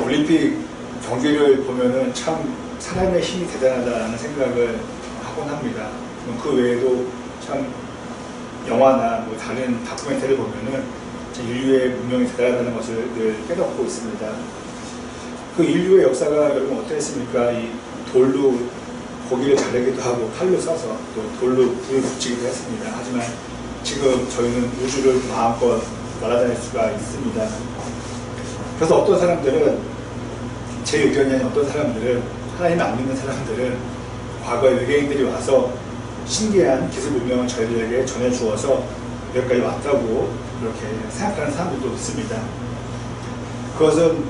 올림픽 경기를 보면은 참 사람의 힘이 대단하다는 생각을 하곤 합니다. 그 외에도 참 영화나 뭐 다른 다큐멘터리를 보면은 인류의 문명이 대단하다는 것을 늘 깨닫고 있습니다. 그 인류의 역사가 여러분 어땠습니까? 이 돌로 고기를 자르기도 하고 칼로 써서 또 돌로 불을 붙이기도 했습니다. 하지만 지금 저희는 우주를 마음껏 날아다닐 수가 있습니다. 그래서 어떤 사람들은, 제 의견이 아닌 어떤 사람들은, 하나님 안 믿는 사람들은 과거에 외계인들이 와서 신기한 기술 문명을 저희들에게 전해주어서 여기까지 왔다고 그렇게 생각하는 사람들도 있습니다. 그것은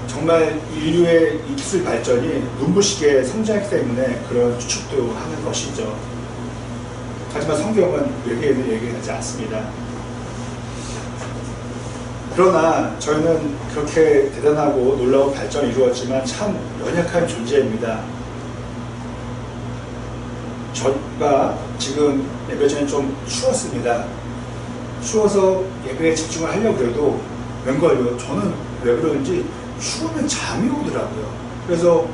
정말 인류의 이 기술 발전이 눈부시게 성장했기 때문에 그런 추측도 하는 것이죠. 하지만 성경은 외계인을 얘기하지 않습니다. 그러나 저희는 그렇게 대단하고 놀라운 발전이 이루어졌지만 참 연약한 존재입니다. 저가 지금 예배 전에 좀 추웠습니다. 추워서 예배에 집중을 하려고 해도 웬걸요, 저는 왜 그런지 추우면 잠이 오더라고요. 그래서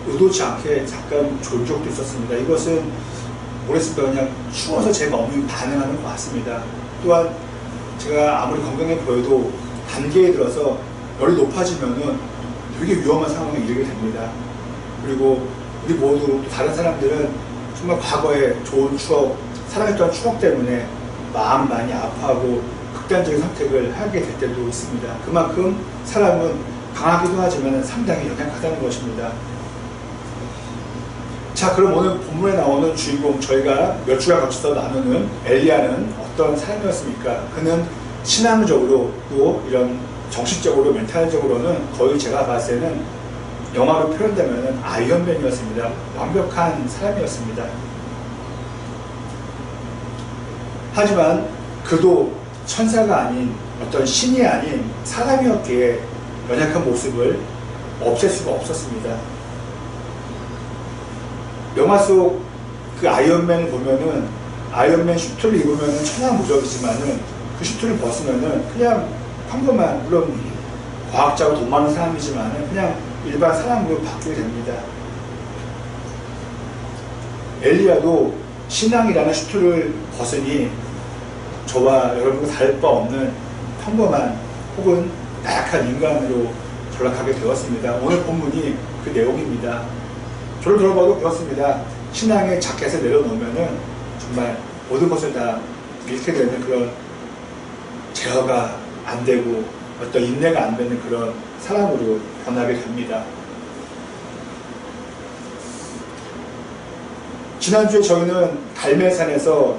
의도치 않게 잠깐 졸 적도 있었습니다. 이것은 모르겠습니다. 그냥 추워서 제 몸이 반응하는 것 같습니다. 또한 제가 아무리 건강해 보여도 단계에 들어서 열이 높아지면은 되게 위험한 상황에 이르게 됩니다. 그리고 우리 모두 또 다른 사람들은 정말 과거에 좋은 추억, 사랑했던 추억 때문에 마음 많이 아파하고 극단적인 선택을 하게 될 때도 있습니다. 그만큼 사람은 강하기도 하지만 상당히 연약하다는 것입니다. 자, 그럼 오늘 본문에 나오는 주인공, 저희가 몇 주간 거쳐서 나누는 엘리야는 어떤 사람이었습니까? 그는 신앙적으로 또 이런 정신적으로, 멘탈적으로는 거의 제가 봤을 때는 영화로 표현되면 아이언맨이었습니다. 완벽한 사람이었습니다. 하지만 그도 천사가 아닌, 어떤 신이 아닌 사람이었기에 연약한 모습을 없앨 수가 없었습니다. 영화 속 그 아이언맨을 보면은, 아이언맨 슈트를 입으면은 천하무적이지만은 그 슈트를 벗으면은 그냥 평범한, 물론 과학자고 돈 많은 사람이지만은 그냥 일반 사람으로 바뀌게 됩니다. 엘리야도 신앙이라는 슈트를 벗으니 저와 여러분과 다를 바 없는 평범한 혹은 나약한 인간으로 전락하게 되었습니다. 오늘 본문이 그 내용입니다. 저를 들어봐도 그렇습니다. 신앙의 자켓을 내려놓으면은 정말 모든 것을 다 잃게 되는 그런, 제어가 안 되고 어떤 인내가 안 되는 그런 사람으로 변하게 됩니다. 지난주에 저희는 갈멜산에서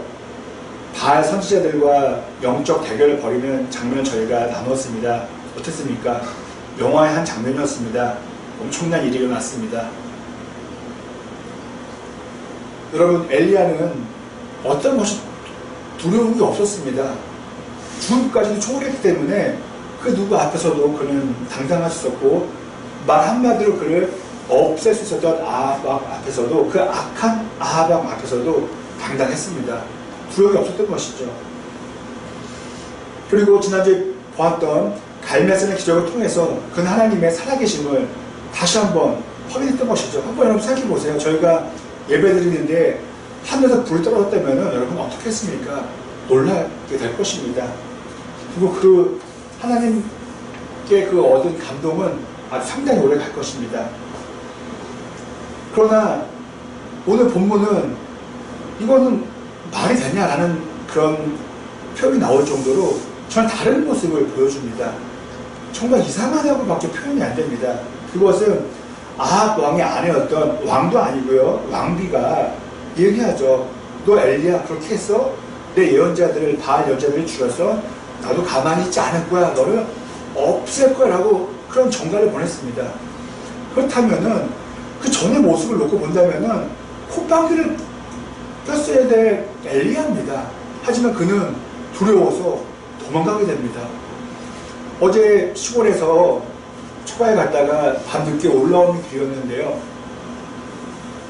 바알 선지자들과 영적 대결을 벌이는 장면을 저희가 나눴습니다. 어땠습니까? 영화의 한 장면이었습니다. 엄청난 일이 일어났습니다. 여러분, 엘리야는 어떤 것이 두려운 게 없었습니다. 죽음까지도 초월했기 때문에 그 누구 앞에서도 그는 당당할 수 있었고, 말 한마디로 그를 없앨 수 있었던 아합 앞에서도, 그 악한 아합 앞에서도 당당했습니다. 두려움이 없었던 것이죠. 그리고 지난주에 보았던 갈멜산의 기적을 통해서 그 하나님의 살아계심을 다시 한번 확인했던 것이죠. 한번 여러분 생각해 보세요. 저희가 예배드리는데 하늘에서 불이 떨어졌다면 여러분 어떻게 했습니까? 놀라게 될 것입니다. 그리고 그 하나님께 그 얻은 감동은 아주 상당히 오래 갈 것입니다. 그러나 오늘 본문은 이거는 말이 되냐라는 그런 표현이 나올 정도로 저는 다른 모습을 보여줍니다. 정말 이상하다고 밖에 표현이 안 됩니다. 그것은 아합 왕의 아내였던, 왕도 아니고요, 왕비가 얘기하죠. 너 엘리야 그렇게 했어? 내 예언자들을, 바알 예언자들을 죽였어? 나도 가만히 있지 않을 거야. 너를 없앨 거야 라고 그런 전가를 보냈습니다. 그렇다면은 그 전의 모습을 놓고 본다면은 콧방귀를 꼈어야 될 엘리야입니다. 하지만 그는 두려워서 도망가게 됩니다. 어제 시골에서 초가에 갔다가 밤늦게 올라오는 길이었는데요.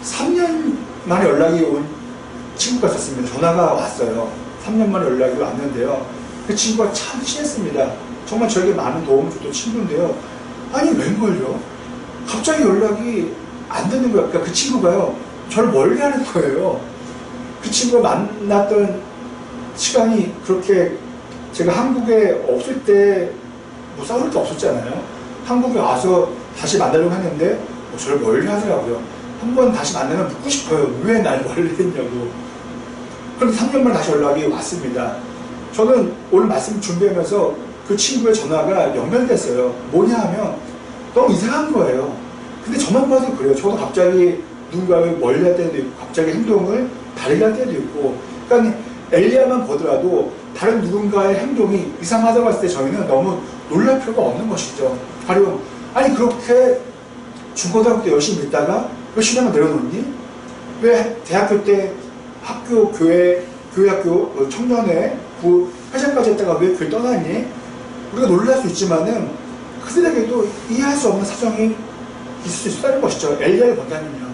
3년 만에 연락이 온 친구가 있었습니다. 전화가 왔어요. 3년 만에 연락이 왔는데요. 그 친구가 참 친했습니다. 정말 저에게 많은 도움을 줬던 친구인데요. 아니 웬걸요? 갑자기 연락이 안 되는 거야. 그러니까 그 친구가요, 저를 멀리 하는 거예요. 그 친구가 만났던 시간이 그렇게, 제가 한국에 없을 때 뭐 싸울 게 없었잖아요. 한국에 와서 다시 만나려고 했는데 저를 멀리 하더라고요. 한번 다시 만나면 묻고 싶어요. 왜 날 멀리 했냐고. 그런데 3년 만에 다시 연락이 왔습니다. 저는 오늘 말씀 준비하면서 그 친구의 전화가 연결됐어요. 뭐냐 하면 너무 이상한 거예요. 근데 저만 봐도 그래요. 저도 갑자기 누군가를 멀리 할 때도 있고, 갑자기 행동을 다르게 할 때도 있고. 그러니까 엘리야만 보더라도 다른 누군가의 행동이 이상하다고 했을 때 저희는 너무 놀랄 필요가 없는 것이죠. 바로, 아니 그렇게 중고등학교 때 열심히 있다가 왜 신앙을 내려놓니? 왜 대학교 때 학교, 교회 학교, 청년회, 회장까지 했다가 왜 교회 떠났니? 우리가 놀랄 수 있지만은 그들에게도 이해할 수 없는 사정이 있을 수 있다는 것이죠. 엘리야를 본다면요.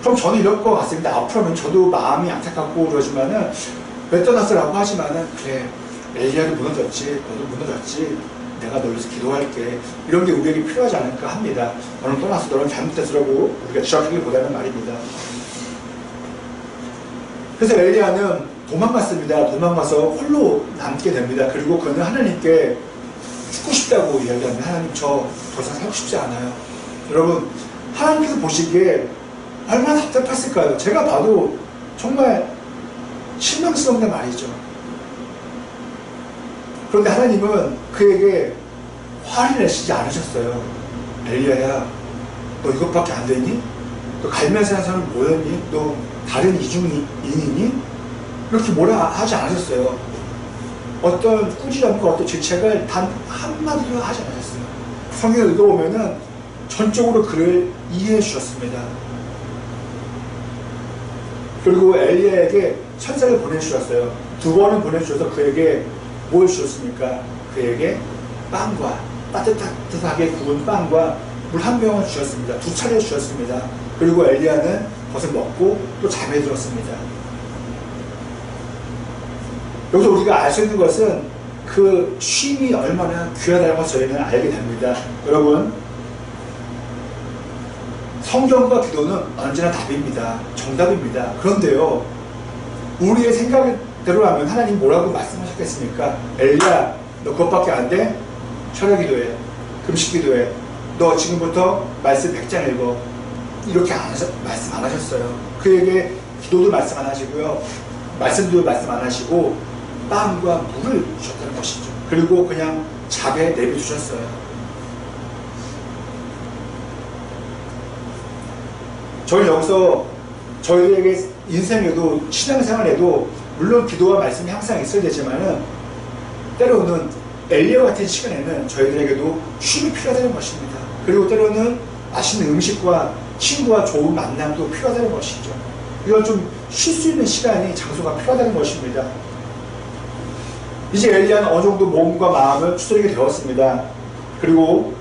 그럼 저는 이럴 것 같습니다. 앞으로는 저도 마음이 안타깝고 그러지만은 왜 떠났어라고 하지만은, 그래, 엘리야를 무너졌지, 너도 무너졌지, 내가 널 위해서 기도할게, 이런 게 우리에게 필요하지 않을까 합니다. 너는 떠났어, 너는 잘못됐어라고 우리가 지적하기보다는 말입니다. 그래서 엘리야는 도망갔습니다. 도망가서 홀로 남게 됩니다. 그리고 그는 하나님께 죽고 싶다고 이야기합니다. 하나님, 저 더 이상 살고 싶지 않아요. 여러분, 하나님께서 보시기에 얼마나 답답했을까요? 제가 봐도 정말 실망스럽단 말이죠. 그런데 하나님은 그에게 화를 내시지 않으셨어요. 엘리야야, 너 이것밖에 안 되니? 너 갈면서 한 사람은 뭐였니? 너 다른 이중인이니? 이렇게 뭐라 하지 않으셨어요. 어떤 꾸지람과 어떤 질책을 단 한마디도 하지 않으셨어요. 성경을 읽어보면은 전적으로 그를 이해해 주셨습니다. 그리고 엘리야에게 천사를 보내주셨어요. 2번을 보내주셔서 그에게 뭘 주셨습니까? 그에게 빵과 따뜻하게 구운 빵과 물 한 병을 주셨습니다. 2차례 주셨습니다. 그리고 엘리야는 그것을 먹고 또 잠에 들었습니다. 여기서 우리가 알 수 있는 것은 그 쉼이 얼마나 귀하다는 것을 저희는 알게 됩니다. 여러분, 성경과 기도는 언제나 답입니다. 정답입니다. 그런데요, 우리의 생각대로 하면 하나님 뭐라고 말씀하셨겠습니까? 엘리야, 너 그것밖에 안 돼? 철야 기도해, 금식 기도해, 너 지금부터 말씀 100장 읽어, 이렇게 말씀 안 하셨어요. 그에게 기도도 말씀 안 하시고요, 말씀도 말씀 안 하시고 빵과 물을 주셨다는 것이죠. 그리고 그냥 잡에 내비두셨어요. 저는 여기서 저희에게 인생에도 신앙생활에도 물론 기도와 말씀이 항상 있어야 되지만은 때로는 엘리야 같은 시간에는 저희들에게도 쉼이 필요하다는 것입니다. 그리고 때로는 맛있는 음식과 친구와 좋은 만남도 필요하다는 것이죠. 이건 좀 쉴 수 있는 시간이, 장소가 필요하다는 것입니다. 이제 엘리야는 어느 정도 몸과 마음을 추스리게 되었습니다. 그리고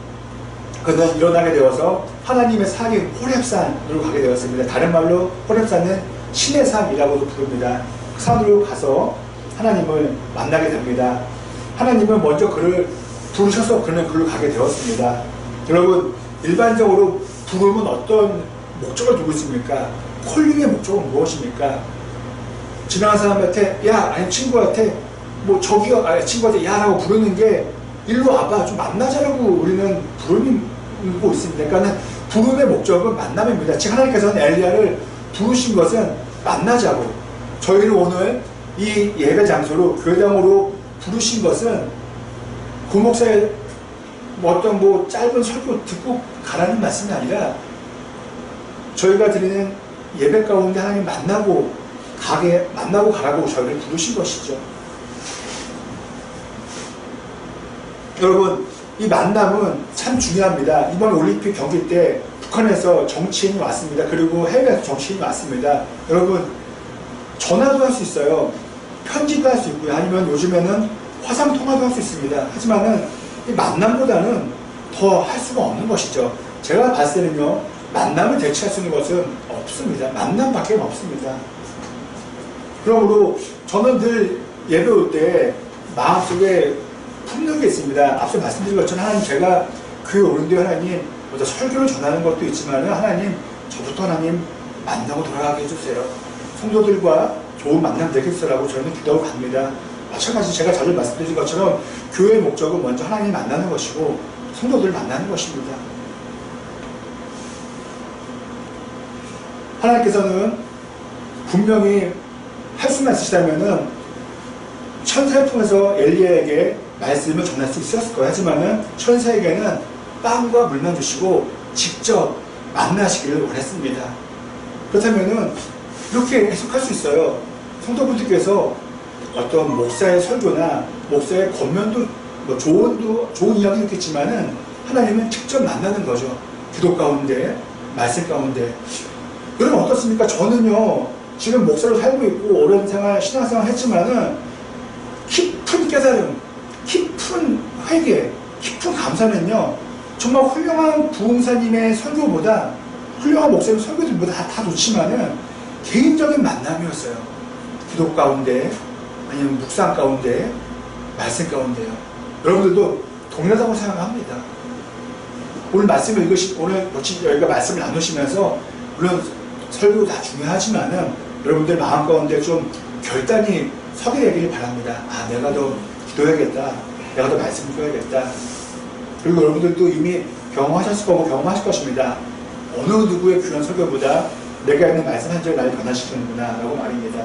그는 일어나게 되어서 하나님의 산인 호렙산으로 가게 되었습니다. 다른 말로 호렙산은 신의 산이라고도 부릅니다. 그 산으로 가서 하나님을 만나게 됩니다. 하나님은 먼저 그를 부르셔서 그는 그로 가게 되었습니다. 여러분, 일반적으로 부름은 어떤 목적을 두고 있습니까? 콜링의 목적은 무엇입니까? 지나간 사람한테 야, 아니 친구한테 뭐 저기요, 아니 친구한테 야라고 부르는 게 일로 와봐, 좀 만나자라고 우리는 부르고 있습니다. 그러니까 부름의 목적은 만남입니다. 지금 하나님께서는 엘리야를 부르신 것은 만나자고, 저희를 오늘 이 예배 장소로, 교회당으로 부르신 것은 그 목사의 어떤 뭐 짧은 설교 듣고 가라는 말씀이 아니라 저희가 드리는 예배 가운데 하나님 만나고 가라고 저희를 부르신 것이죠. 여러분, 이 만남은 참 중요합니다. 이번 올림픽 경기 때 북한에서 정치인이 왔습니다. 그리고 해외에서 정치인이 왔습니다. 여러분, 전화도 할 수 있어요. 편지도 할 수 있고요. 아니면 요즘에는 화상통화도 할 수 있습니다. 하지만은 이 만남보다는 더 할 수가 없는 것이죠. 제가 봤을 때는요, 만남을 대체할 수 있는 것은 없습니다. 만남밖에 없습니다. 그러므로 저는 늘 예배 올 때 마음속에 품는 게 있습니다. 앞서 말씀드린 것처럼 하나님 제가 교회 오는데 하나님 먼저 설교를 전하는 것도 있지만 하나님 저부터 하나님 만나고 돌아가게 해주세요. 성도들과 좋은 만남 되게 해주세요라고 저희는 기도하고 갑니다. 마찬가지 제가 자주 말씀드린 것처럼 교회의 목적은 먼저 하나님 만나는 것이고 성도들을 만나는 것입니다. 하나님께서는 분명히 할 수만 있으시다면은 천사를 통해서 엘리야에게 말씀을 전할 수 있었을 거예요. 하지만은 천사에게는 빵과 물만 주시고 직접 만나시기를 원했습니다. 그렇다면은 이렇게 해석할 수 있어요. 성도분들께서 어떤 목사의 설교나 목사의 권면도 뭐 좋은 이야기도 있겠지만은 하나님은 직접 만나는 거죠. 기도 가운데, 말씀 가운데. 여러분 어떻습니까? 저는요 지금 목사로 살고 있고 오랜 생활, 신앙생활 했지만은 깊은 깨달음, 깊은 회개, 깊은 감사는요 정말 훌륭한 부흥사님의 설교보다 훌륭한 목사님 설교들보다 다 좋지만은 개인적인 만남이었어요. 기도 가운데 아니면 묵상 가운데 말씀 가운데요. 여러분들도 동일하다고 생각합니다. 오늘 말씀을 오늘 여기가 말씀을 나누시면서 물론 설교 다 중요하지만은 여러분들 마음 가운데 좀 결단이 서게 되기를 바랍니다. 아, 내가 더 기도해야겠다. 내가 더 말씀을 드려야겠다. 그리고 여러분들도 이미 경험하셨을 거고 경험하실 것입니다. 어느 누구의 귀한 설교보다 내가 있는 말씀 한 절 나를 변화시키는구나 라고 말입니다.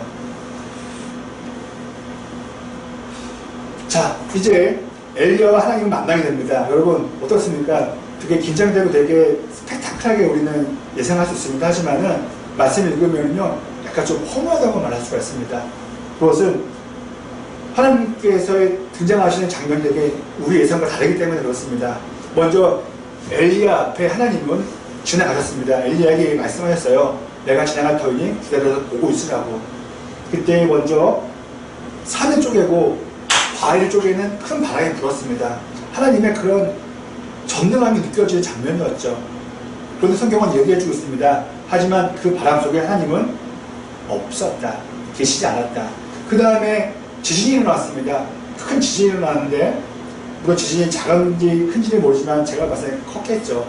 자, 이제 엘리야와 하나님을 만나게 됩니다. 여러분 어떻습니까? 되게 긴장되고 되게 스펙타클하게 우리는 예상할 수 있습니다. 하지만은 말씀을 읽으면요 약간 좀 허무하다고 말할 수가 있습니다. 그것은 하나님께서 등장하시는 장면이 되게 우리 예상과 다르기 때문에 그렇습니다. 먼저 엘리야 앞에 하나님은 지나가셨습니다. 엘리야에게 말씀하셨어요. 내가 지나갈 터이니 기다려서 보고 있으라고. 그때 먼저 산을 쪼개고 바위를 쪼개는 큰 바람이 불었습니다. 하나님의 그런 전능함이 느껴지는 장면이었죠. 그런데 성경은 얘기해주고 있습니다. 하지만 그 바람 속에 하나님은 없었다. 계시지 않았다. 그 다음에 지진이 일어났습니다. 큰 지진이 일어났는데 물론 지진이 작은지 큰지는 모르지만 제가 봤을 때 컸겠죠.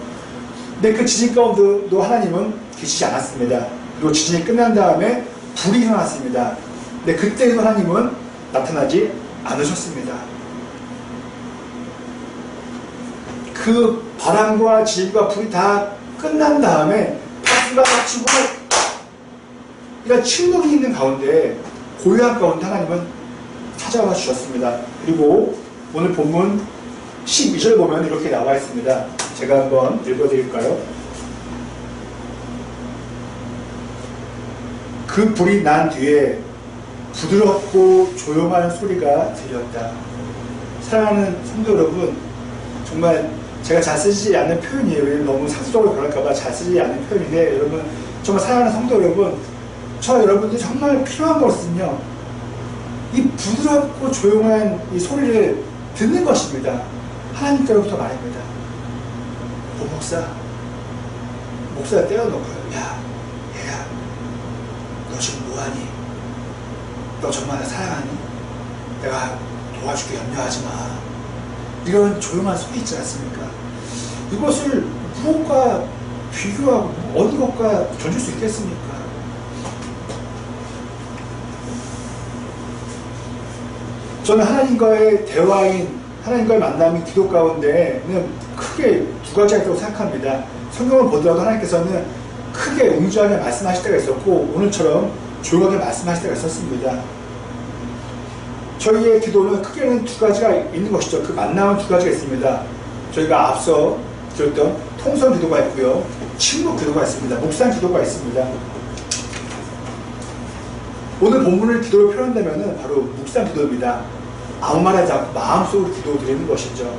근데 그 지진 가운데도 하나님은 계시지 않았습니다. 그리고 지진이 끝난 다음에 불이 일어났습니다. 근데 그때도 하나님은 나타나지 않으셨습니다. 그 바람과 지진과 불이 다 끝난 다음에 박수가 치고 이런 침묵이 있는 가운데 고요한 가운데 하나님은 찾아와 주셨습니다. 그리고 오늘 본문 12절 보면 이렇게 나와 있습니다. 제가 한번 읽어드릴까요? 그 불이 난 뒤에 부드럽고 조용한 소리가 들렸다. 사랑하는 성도 여러분, 정말 제가 잘 쓰지 않는 표현이에요. 너무 상투적으로 변할까봐 잘 쓰지 않는 표현인데, 여러분 정말 사랑하는 성도 여러분, 저 여러분들이 정말 필요한 것은요 이 부드럽고 조용한 이 소리를 듣는 것입니다. 하나님께로부터 말입니다. 목사가 떼어놓고요. 야, 얘야, 너 지금 뭐하니? 너 정말 나 사랑하니? 내가 도와줄게, 염려하지 마. 이런 조용한 소리 있지 않습니까? 이것을 무엇과 비교하고 어느 것과 견줄 수 있겠습니까? 저는 하나님과의 대화인, 하나님과의 만남이 기도 가운데는 크게 두 가지가 있다고 생각합니다. 성경을 보더라도 하나님께서는 크게 웅장하게 말씀하실 때가 있었고, 오늘처럼 조용하게 말씀하실 때가 있었습니다. 저희의 기도는 크게는 두 가지가 있는 것이죠. 그 만남은 두 가지가 있습니다. 저희가 앞서 들었던 통성 기도가 있고요, 침묵 기도가 있습니다. 묵상 기도가 있습니다. 오늘 본문을 기도로 표현한다면 바로 묵상 기도입니다. 아무 말 하지 않고 마음속으로 기도 드리는 것이죠.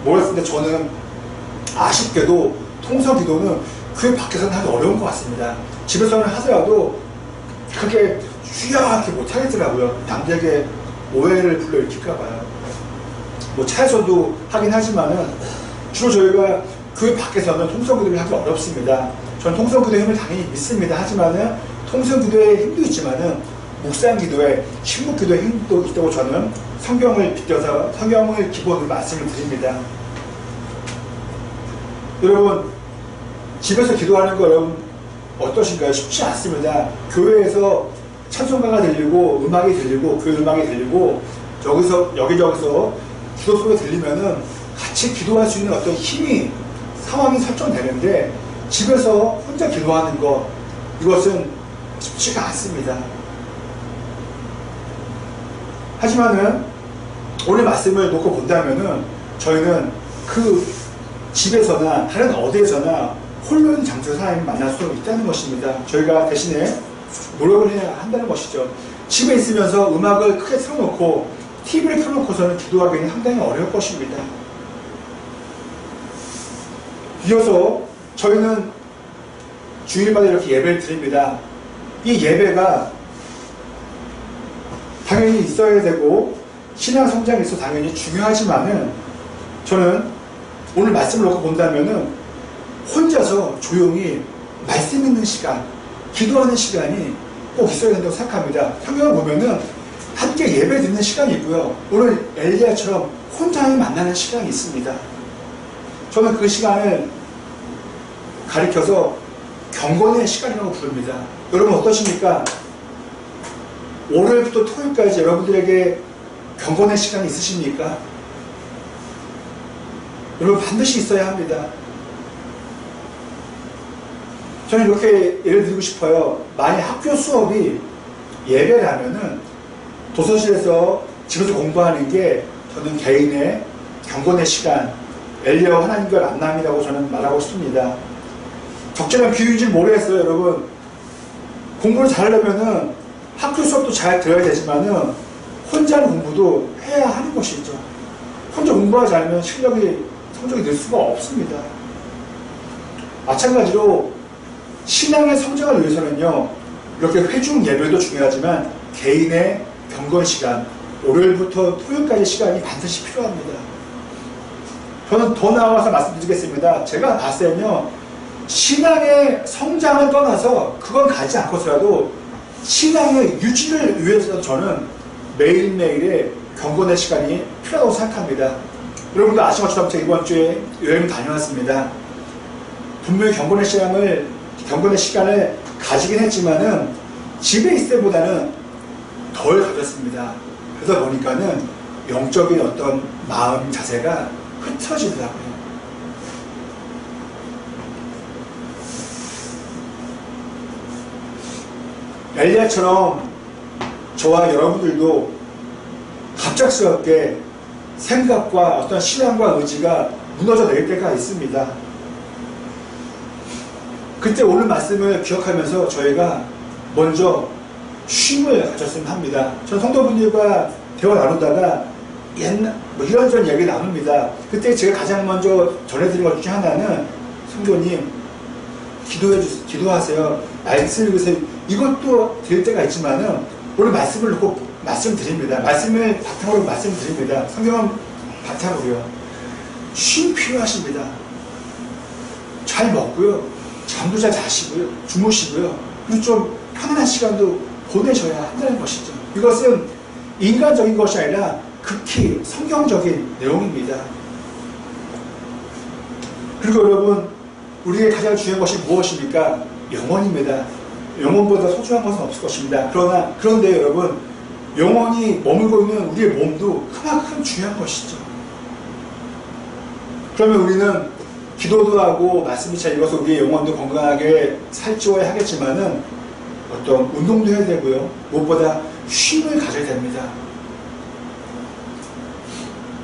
뭐였는데 저는 아쉽게도 통성 기도는 그 밖에서는 하기 어려운 것 같습니다. 집에서는 하더라도 그렇게 휘황하게 못하겠더라고요. 남들에게 오해를 불러일으킬까봐요. 뭐 차에서도 하긴 하지만은 주로 저희가 그 밖에서는 통성 기도를 하기 어렵습니다. 저는 통성 기도의 힘을 당연히 믿습니다. 하지만은 통성 기도의 힘도 있지만은 묵상 기도에 침묵 기도에 힘도 있다고 저는 성경을 빗대서 성경을 기본으로 말씀을 드립니다. 여러분, 집에서 기도하는 거 여러분 어떠신가요? 쉽지 않습니다. 교회에서 찬송가가 들리고 음악이 들리고 그 음악이 들리고 여기저기서 기도 소리가 들리면은 같이 기도할 수 있는 어떤 힘이 상황이 설정되는데 집에서 혼자 기도하는 것, 이것은 쉽지가 않습니다. 하지만은 오늘 말씀을 놓고 본다면은 저희는 그 집에서나 다른 어디에서나 홀로 있는 장소에서 하나님을 만날 수 있다는 것입니다. 저희가 대신에 노력을 해야 한다는 것이죠. 집에 있으면서 음악을 크게 틀어놓고 TV를 켜놓고서는 기도하기는 상당히 어려울 것입니다. 이어서 저희는 주일마다 이렇게 예배를 드립니다. 이 예배가 당연히 있어야 되고 신앙 성장에 있어서 당연히 중요하지만은 저는 오늘 말씀을 놓고 본다면은 혼자서 조용히 말씀 있는 시간, 기도하는 시간이 꼭 있어야 된다고 생각합니다. 성경을 보면은 함께 예배 드리는 시간이 있고요. 오늘 엘리야처럼 혼자 만나는 시간이 있습니다. 저는 그 시간을 가리켜서 경건의 시간이라고 부릅니다. 여러분 어떠십니까? 월요일부터 토요일까지 여러분들에게 경건의 시간이 있으십니까? 여러분 반드시 있어야 합니다. 저는 이렇게 예를 들고 싶어요. 만약 학교 수업이 예배라면은 도서실에서 집에서 공부하는 게 저는 개인의 경건의 시간, 엘리야와 하나님과 만남이라고 저는 말하고 싶습니다. 적절한 비유인지 모르겠어요, 여러분. 공부를 잘하려면은 학교 수업도 잘 들어야 되지만은 혼자 하는 공부도 해야 하는 것이죠. 혼자 공부하지 않으면 성적이 늘 수가 없습니다. 마찬가지로 신앙의 성장을 위해서는요, 이렇게 회중 예배도 중요하지만 개인의 경건 시간, 월요일부터 토요일까지 시간이 반드시 필요합니다. 저는 더 나아가서 말씀드리겠습니다. 제가 봤을 때는요, 신앙의 성장을 떠나서 그건 가지 않고서라도 신앙의 유지를 위해서 저는 매일매일의 경건의 시간이 필요하다고 생각합니다. 여러분도 아시는 것처럼 제가 이번 주에 여행 다녀왔습니다. 분명히 경건의 시간을 가지긴 했지만은 집에 있을 때보다는 덜 가졌습니다. 그러다 보니까는 영적인 어떤 마음 자세가 흐트러지더라고요. 엘리야처럼 저와 여러분들도 갑작스럽게 생각과 어떤 신앙과 의지가 무너져 내릴 때가 있습니다. 그때 오늘 말씀을 기억하면서 저희가 먼저 쉼을 가졌으면 합니다. 전 성도분들과 대화 나누다가 이런저런 이야기 나눕니다. 그때 제가 가장 먼저 전해드린 것 중에 하나는 성도님 기도하세요. 말씀을 읽으세요. 이것도 드릴 때가 있지만은 오늘 말씀을 놓고 말씀드립니다. 말씀을 바탕으로 말씀드립니다. 성경은 바탕으로요. 쉼 필요하십니다. 잘 먹고요. 잠도 잘 자시고요. 주무시고요. 그리고 좀 편안한 시간도 보내셔야 한다는 것이죠. 이것은 인간적인 것이 아니라 극히 성경적인 내용입니다. 그리고 여러분, 우리에게 가장 중요한 것이 무엇입니까? 영혼입니다. 영혼보다 소중한 것은 없을 것입니다. 그런데 여러분, 영혼이 머물고 있는 우리의 몸도 그만큼 중요한 것이죠. 그러면 우리는 기도도 하고 말씀을 잘 읽어서 우리의 영혼도 건강하게 살찌워야 하겠지만은 어떤 운동도 해야 되고요. 무엇보다 쉼을 가져야 됩니다.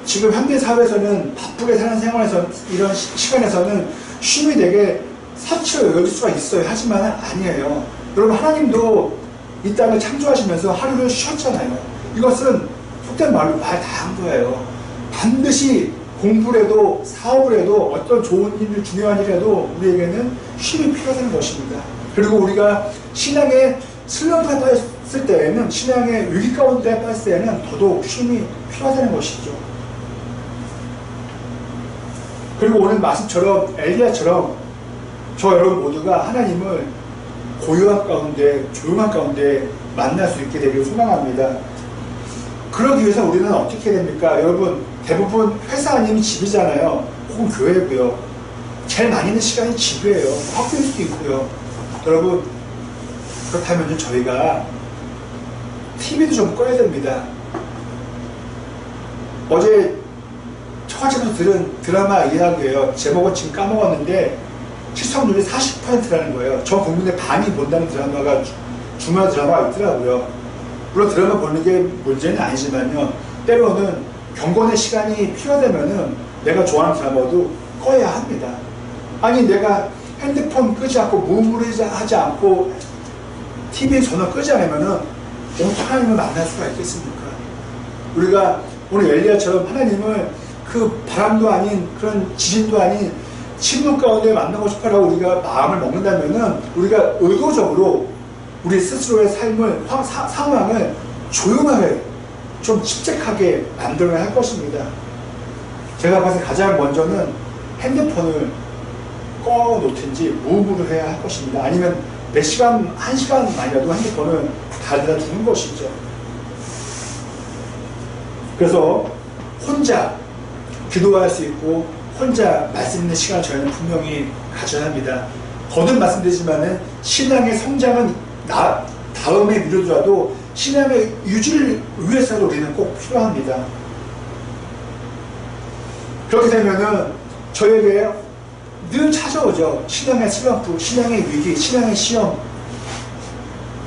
지금 현대사회에서는 바쁘게 사는 생활에서 이런 시간에서는 쉼이 되게 사치로 여길 수가 있어요. 하지만 아니에요. 여러분, 하나님도 이 땅을 창조하시면서 하루를 쉬었잖아요. 이것은 속된 말로 말 다 한 거예요. 반드시 공부를 해도 사업을 해도 어떤 좋은 일, 중요한 일을 해도 우리에게는 쉼이 필요하다는 것입니다. 그리고 우리가 신앙의 슬럼프에 빠졌을 때에는, 신앙의 위기 가운데 빠졌을 때에는 더더욱 쉼이 필요하다는 것이죠. 그리고 오늘 말씀처럼 엘리야처럼 저 여러분 모두가 하나님을 고요한 가운데, 조용한 가운데 만날 수 있게 되기를 소망합니다. 그러기 위해서 우리는 어떻게 됩니까? 여러분, 대부분 회사 아니면 집이잖아요. 혹은 교회고요. 제일 많이 있는 시간이 집이에요. 학교일 수도 있고요. 여러분, 그렇다면 저희가 TV도 좀 꺼야 됩니다. 어제 처갓집에서 들은 드라마 이야기예요. 제목은 지금 까먹었는데 시청률이 40%라는 거예요. 전 국민의 반이 본다는 드라마가 주말 드라마가 있더라고요. 물론 드라마 보는 게 문제는 아니지만요. 때로는 경건의 시간이 필요하다면은 내가 좋아하는 드라마도 꺼야 합니다. 아니 내가 핸드폰 끄지 않고 무무리하지 않고 TV 전화 끄지 않으면은 어떻게 하나님을 만날 수가 있겠습니까? 우리가 오늘 엘리야처럼 하나님을 그 바람도 아닌 그런 지진도 아닌 침묵 가운데 만나고 싶어라고 우리가 마음을 먹는다면은 우리가 의도적으로 우리 스스로의 삶을, 상황을 조용하게 좀 침착하게 만들어야 할 것입니다. 제가 봐서 가장 먼저는 핸드폰을 꺼놓든지 무음으로 해야 할 것입니다. 아니면 몇 시간, 한 시간만이라도 핸드폰을 달다 두는 것이죠. 그래서 혼자 기도할 수 있고 혼자 말씀 있는 시간을 저희는 분명히 가져야 합니다. 거듭 말씀드리지만은 신앙의 성장은 다음에 미루더라도 신앙의 유지를 위해서도 우리는 꼭 필요합니다. 그렇게 되면은 저에게 늘 찾아오죠. 신앙의 슬럼프, 신앙의 위기, 신앙의 시험.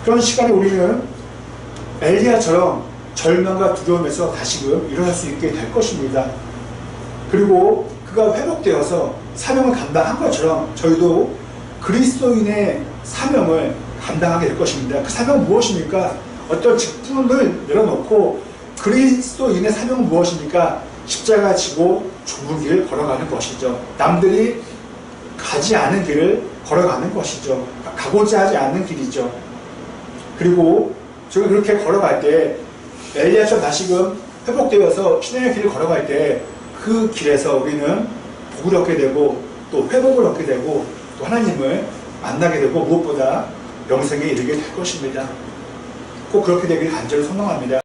그런 시간에 우리는 엘리야처럼 절망과 두려움에서 다시금 일어날 수 있게 될 것입니다. 그리고 그가 회복되어서 사명을 감당한 것처럼 저희도 그리스도인의 사명을 감당하게 될 것입니다. 그 사명은 무엇입니까? 어떤 직분을 내려놓고 그리스도인의 사명은 무엇입니까? 십자가 지고 좁은 길을 걸어가는 것이죠. 남들이 가지 않은 길을 걸어가는 것이죠. 가고자 하지 않는 길이죠. 그리고 저희가 그렇게 걸어갈 때 엘리야처럼 다시금 회복되어서 신앙의 길을 걸어갈 때 그 길에서 우리는 복을 얻게 되고 또 회복을 얻게 되고 또 하나님을 만나게 되고 무엇보다 영생에 이르게 될 것입니다. 꼭 그렇게 되길 간절히 소망합니다.